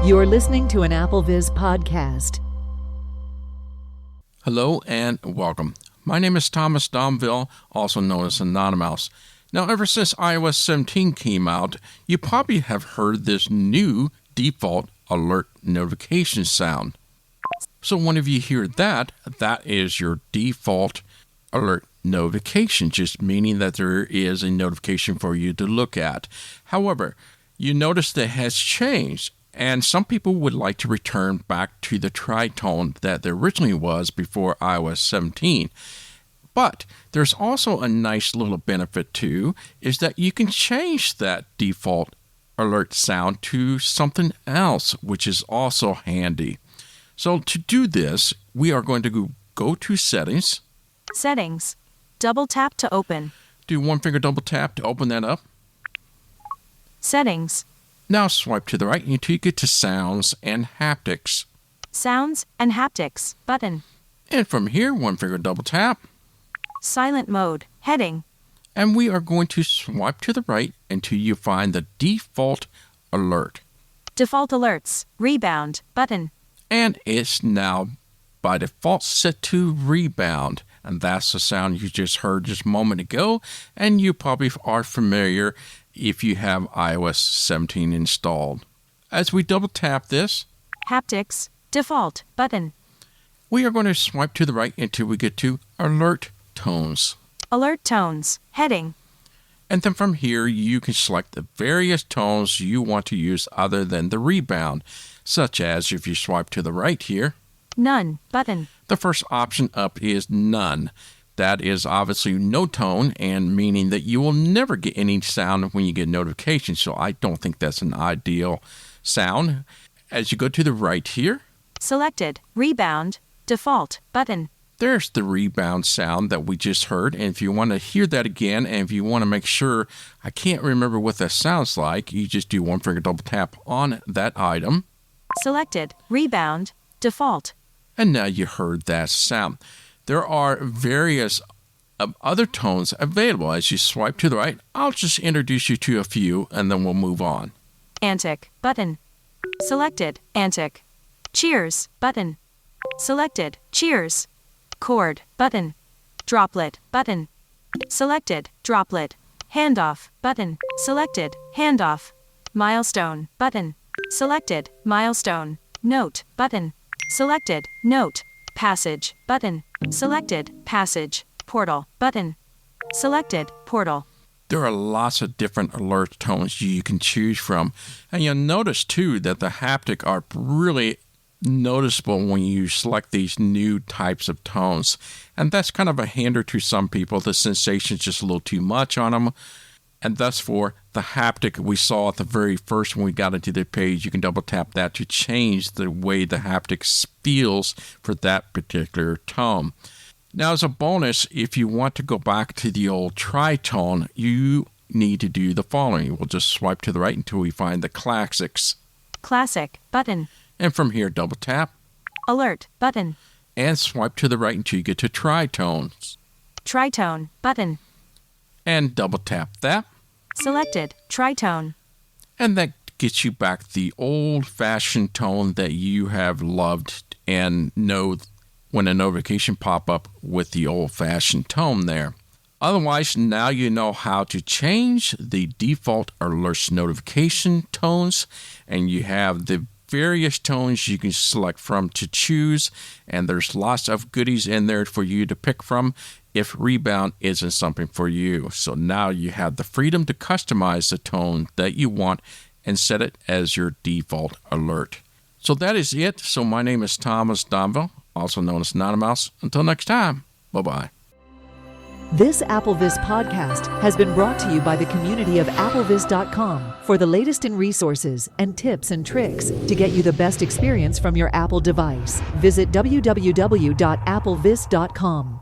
You're listening to an AppleVis podcast. Hello and welcome. My name is Thomas Domville, also known as Anonymous. Now, ever since iOS 17 came out, you probably have heard this new default alert notification sound. So whenever you hear that, that is your default alert notification, just meaning that there is a notification for you to look at. However, you notice that it has changed, and some people would like to return back to the tritone that there originally was before iOS 17. But there's also a nice little benefit too, is that you can change that default alert sound to something else, which is also handy. So to do this, we are going to go to Settings. Settings. Double tap to open. Do one finger double tap to open that up. Settings. Now swipe to the right until you get to Sounds and Haptics. Sounds and Haptics button. And from here, one finger double tap. Silent mode heading. And we are going to swipe to the right until you find the default alert. Default alerts rebound button. And it's now by default set to rebound. And that's the sound you just heard just a moment ago. And you probably are familiar if you have iOS 17 installed. As we double tap this, Haptics default button. We are going to swipe to the right until we get to alert tones. Alert tones heading. And then from here, you can select the various tones you want to use other than the rebound, such as if you swipe to the right here, None button. the first option up is none. That is obviously no tone, and meaning that you will never get any sound when you get notifications, so I don't think that's an ideal sound. As you go to the right here, Selected rebound default button. there's the rebound sound that we just heard, and if you want to hear that again, and if you want to make sure, I can't remember what that sounds like, you just do one finger double tap on that item. Selected rebound default. And now you heard that sound. There are various other tones available. As you swipe to the right, I'll just introduce you to a few, and then we'll move on. Antic button. Selected antic. Cheers button. Selected cheers. Chord button. Droplet button. Selected droplet. Handoff button. Selected handoff. Milestone button. Selected milestone. Note button. Selected note. Passage button. Selected passage. Portal button. Selected portal. There are lots of different alert tones you can choose from. And you'll notice too that the haptic are really noticeable when you select these new types of tones. And that's kind of a hinder to some people. The sensation's just a little too much on them. And thus for the haptic we saw at the very first when we got into the page, you can double tap that to change the way the haptic feels for that particular tone. Now as a bonus, if you want to go back to the old tritone, you need to do the following. We'll just swipe to the right until we find the classics. Classic button. And from here, double tap. Alert button. And swipe to the right until you get to tritones. Tritone button. And double tap that. Selected tritone. And that gets you back the old-fashioned tone that you have loved and know when a notification pop up with the old-fashioned tone there. Otherwise, now you know how to change the default alerts notification tones, and you have the various tones you can select from to choose, and there's lots of goodies in there for you to pick from if rebound isn't something for you. So now you have the freedom to customize the tone that you want and set it as your default alert. So that is it. So my name is Thomas Domville, also known as Anonymous. Until next time, bye-bye. This AppleVis podcast has been brought to you by the community of applevis.com for the latest in resources and tips and tricks to get you the best experience from your Apple device. Visit www.applevis.com.